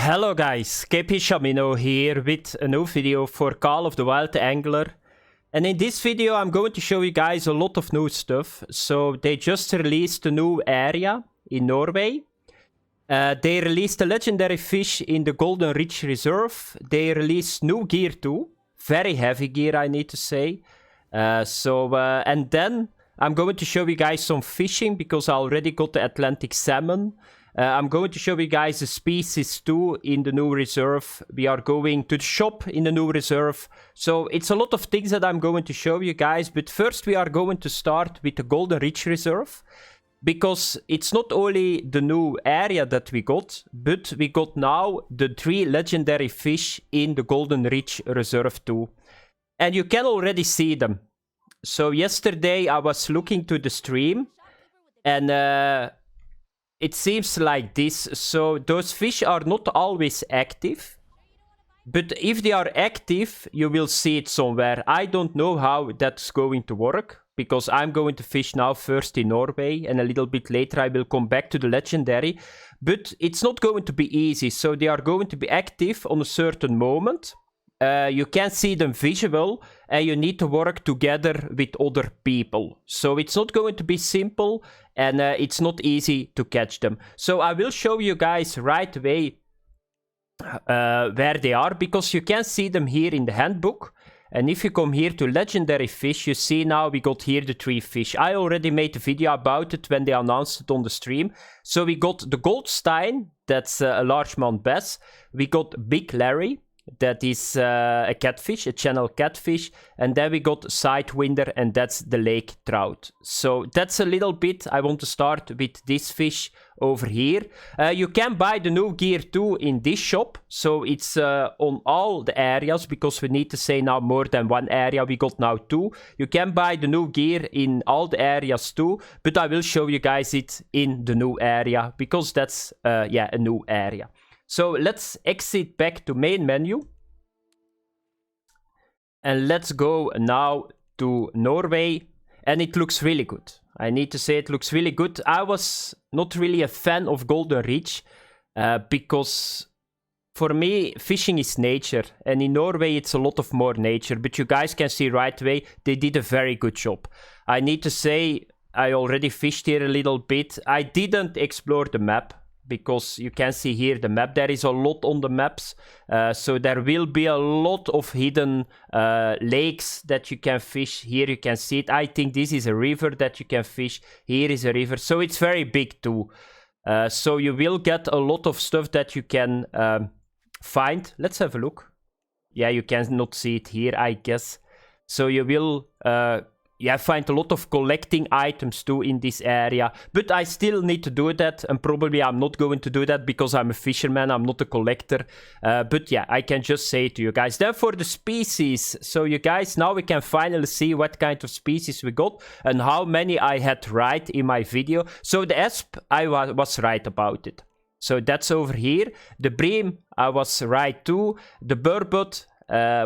Hello guys, KP Shamino here with a new video for Call of the Wild Angler. And in this video I'm going to show you guys a lot of new stuff. So they just released a new area in Norway. They released a legendary fish in the Golden Ridge Reserve. They released new gear too. Very heavy gear, I need to say. And then I'm going to show you guys some fishing because I already got the Atlantic salmon. I'm going to show you guys the species too in the new reserve. We are going to the shop in the new reserve. So it's a lot of things that I'm going to show you guys. But first we are going to start with the Golden Ridge Reserve. Because it's not only the new area that we got, but we got now the 3 legendary fish in the Golden Ridge Reserve too. And you can already see them. So yesterday I was looking to the stream and it seems like this. So those fish are not always active. But if they are active, you will see it somewhere. I don't know how that's going to work. Because I'm going to fish now first in Norway. And a little bit later I will come back to the legendary. But it's not going to be easy. So they are going to be active on a certain moment. You can see them visual. And you need to work together with other people. So it's not going to be simple. And it's not easy to catch them. So I will show you guys right away where they are. Because you can see them here in the handbook. And if you come here to legendary fish, you see now we got here the 3 fish. I already made a video about it when they announced it on the stream. So we got the Goldstein, that's a largemouth bass. We got Big Larry, that is a catfish, a channel catfish. And then we got Sidewinder, and that's the lake trout. So that's a little bit, I want to start with this fish over here. You can buy the new gear too in this shop. So it's on all the areas, because we need to say now more than 1 area. We got now 2. You can buy the new gear in all the areas too. But I will show you guys it in the new area, because that's a new area. So let's exit back to main menu. And let's go now to Norway. And it looks really good. I need to say it looks really good. I was not really a fan of Golden Ridge. Because for me, fishing is nature. And in Norway, it's a lot of more nature. But you guys can see right away, they did a very good job. I need to say, I already fished here a little bit. I didn't explore the map. Because you can see here the map, there is a lot on the maps. So there will be a lot of hidden lakes that you can fish. Here you can see it. I think this is a river that you can fish. Here is a river. So it's very big too. So you will get a lot of stuff that you can find. Let's have a look. Yeah, you cannot see it here, I guess. So you will... find a lot of collecting items too in this area. But I still need to do that. And probably I'm not going to do that because I'm a fisherman. I'm not a collector. But yeah, I can just say it to you guys. Then for the species. So you guys, now we can finally see what kind of species we got. And how many I had right in my video. So the Asp, I was right about it. So that's over here. The Bream, I was right too. The Burbot...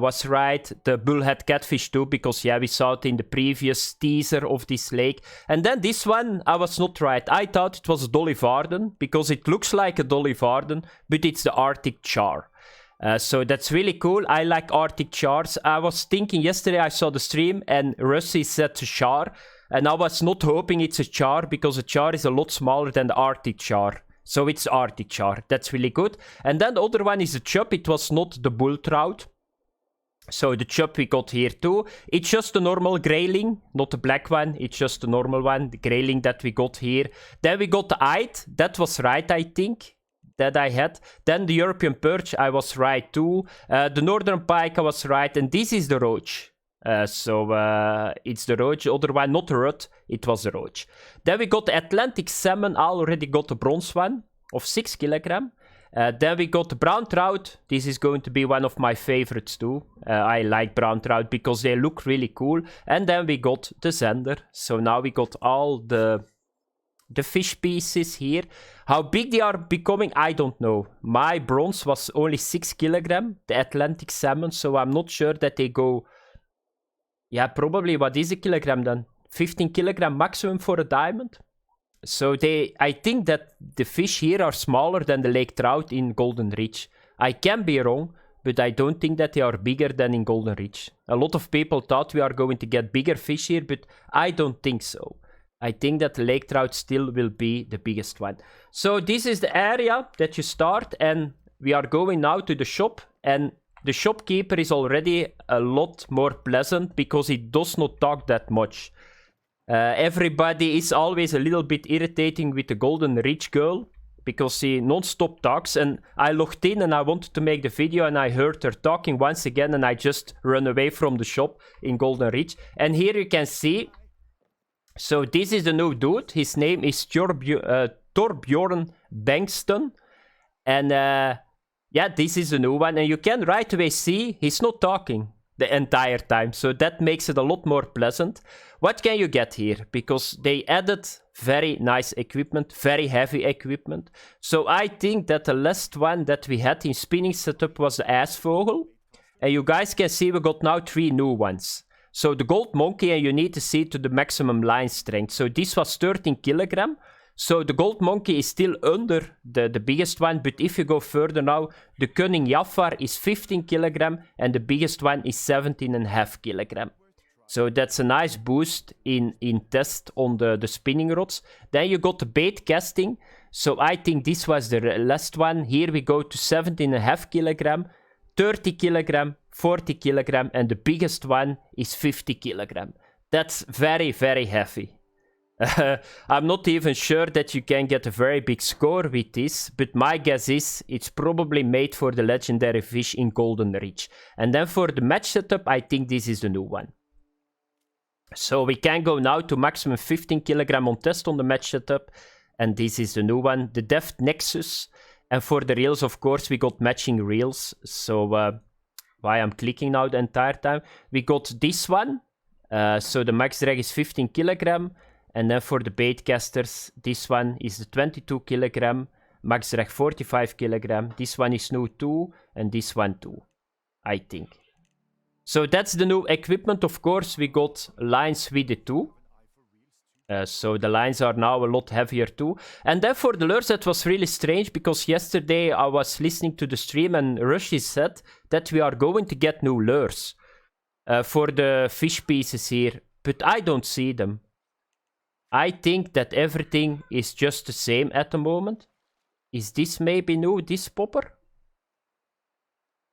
was right, the bullhead catfish too, because yeah, we saw it in the previous teaser of this lake. And then this one, I was not right. I thought it was a Dolly Varden, because it looks like a Dolly Varden, but it's the Arctic char. So that's really cool. I like Arctic chars. I was thinking yesterday, I saw the stream, and Russie said a char, and I was not hoping it's a char, because a char is a lot smaller than the Arctic char. So it's Arctic char. That's really good. And then the other one is a chub. It was not the bull trout. So the chub we got here too. It's just a normal grayling, not the black one. It's just a normal one, the grayling that we got here. Then we got the Eid. That was right, I think, that I had. Then the European perch, I was right too. The northern pike, I was right. And this is the roach. It's the roach. The other one, not the rut, it was the roach. Then we got the Atlantic salmon. I already got the bronze one of 6 kilograms. Then we got the brown trout. This is going to be one of my favorites too. I like brown trout because they look really cool. And then we got the zander. So now we got all the fish pieces here. How big they are becoming, I don't know. My bronze was only 6 kilograms, the Atlantic salmon. So I'm not sure that they go... Yeah, probably what is a kilogram then? 15 kilogram maximum for a diamond? So I think that the fish here are smaller than the lake trout in Golden Reach. I can be wrong, but I don't think that they are bigger than in Golden Reach. A lot of people thought we are going to get bigger fish here, but I don't think so. I think that the lake trout still will be the biggest one. So this is the area that you start, and we are going now to the shop, and the shopkeeper is already a lot more pleasant because he does not talk that much. Everybody is always a little bit irritating with the Golden Reach girl because she non-stop talks, and I logged in and I wanted to make the video and I heard her talking once again and I just run away from the shop in Golden Reach. And here you can see, so this is the new dude. His name is Torbjorn Bengtsson, and yeah, this is the new one, and you can right away see he's not talking the entire time, so that makes it a lot more pleasant. What can you get here? Because they added very nice equipment, very heavy equipment. So I think that the last one that we had in spinning setup was the Aasvogel, and you guys can see we got now 3 new ones. So the gold monkey, and you need to see to the maximum line strength. So this was 13 kilogram. So the gold monkey is still under the biggest one, but if you go further now, the cunning jaffar is 15 kilogram and the biggest one is 17.5 kilogram. So that's a nice boost in test on the spinning rods. Then you got the bait casting. So I think this was the last one. Here we go to 17.5 kilogram, 30 kilogram, 40 kilogram, and the biggest one is 50 kilogram. That's very, very heavy. I'm not even sure that you can get a very big score with this, but my guess is it's probably made for the legendary fish in Golden Reach. And then for the match setup, I think this is the new one. So we can go now to maximum 15 kilogram on test on the match setup, and this is the new one, the Deft Nexus. And for the reels, of course, we got matching reels. So why I'm clicking now the entire time, we got this one. So the max drag is 15 kilogram. And then for the bait casters, this one is the 22 kilogram, max drag 45 kilogram. This one is new too, and this one too, I think. So that's the new equipment. Of course, we got lines with it too. So the lines are now a lot heavier too. And then for the lures, that was really strange because yesterday I was listening to the stream and Rushy said that we are going to get new lures for the fish pieces here, but I don't see them. I think that everything is just the same at the moment. Is this maybe new, this popper?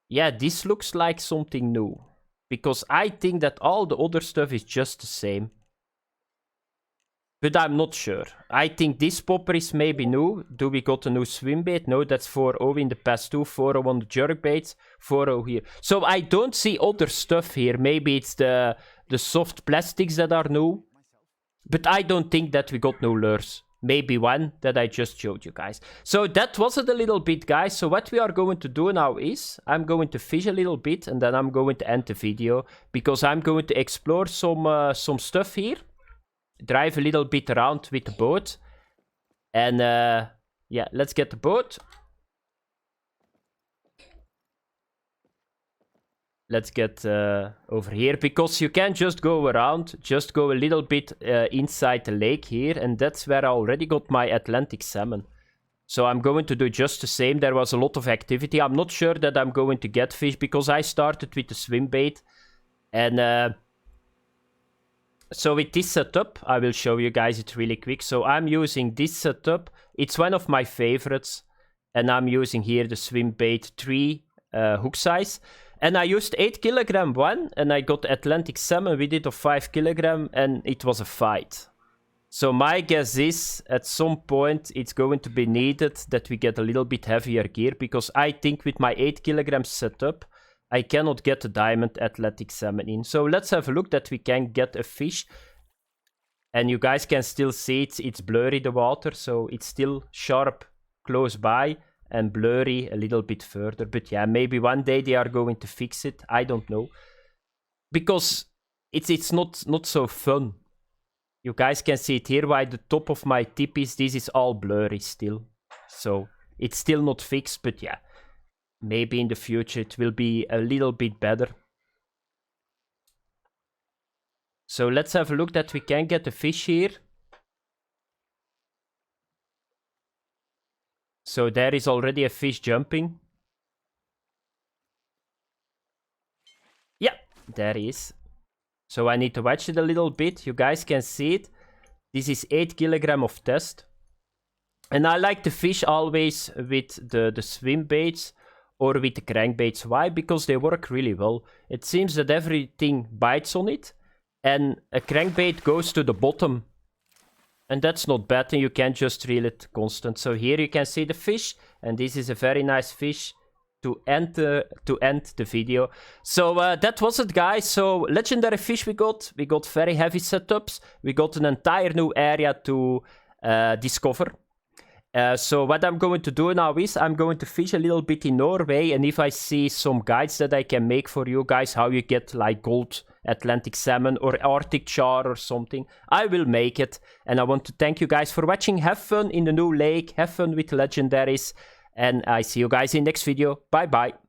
Yeah, this looks like something new. Because I think that all the other stuff is just the same. But I'm not sure. I think this popper is maybe new. Do we got a new swim bait? No, that's 4.0 in the past too. 4.0 on the jerk baits. 4.0 here. So I don't see other stuff here. Maybe it's the soft plastics that are new. But I don't think that we got no lures. Maybe one that I just showed you guys. So that was it a little bit, guys. So what we are going to do now is I'm going to fish a little bit and then I'm going to end the video because I'm going to explore some stuff here. Drive a little bit around with the boat. And yeah, let's get the boat. Let's get over here, because you can just go around, just go a little bit inside the lake here, and that's where I already got my Atlantic salmon. So I'm going to do just the same. There was a lot of activity. I'm not sure that I'm going to get fish, because I started with the swim bait. And so with this setup, I will show you guys it really quick. So I'm using this setup. It's one of my favorites. And I'm using here the swim bait 3 hook size. And I used 8 kilogram one, and I got Atlantic salmon with it of 5 kilogram, and it was a fight. So my guess is, at some point, it's going to be needed that we get a little bit heavier gear, because I think with my 8 kilogram setup, I cannot get a diamond Atlantic salmon in. So let's have a look that we can get a fish. And you guys can still see it's blurry, the water, so it's still sharp close by. And blurry a little bit further. But yeah, maybe one day they are going to fix it. I don't know. Because it's not so fun. You guys can see it here, why the top of my tip is. This is all blurry still. So it's still not fixed, but yeah. Maybe in the future it will be a little bit better. So let's have a look that we can get a fish here. So there is already a fish jumping. Yeah, there he is. So I need to watch it a little bit. You guys can see it. This is 8 kilograms of test. And I like to fish always with the swim baits or with the crankbaits. Why? Because they work really well. It seems that everything bites on it. And a crankbait goes to the bottom. And that's not bad, and you can just reel it constant. So here you can see the fish. And this is a very nice fish to end the video. So that was it, guys. So legendary fish we got. We got very heavy setups. We got an entire new area to discover. So what I'm going to do now is I'm going to fish a little bit in Norway, and if I see some guides that I can make for you guys, how you get like gold Atlantic salmon or Arctic char or something, I will make it. And I want to thank you guys for watching. Have fun in the new lake, have fun with legendaries, and I see you guys in next video. Bye bye.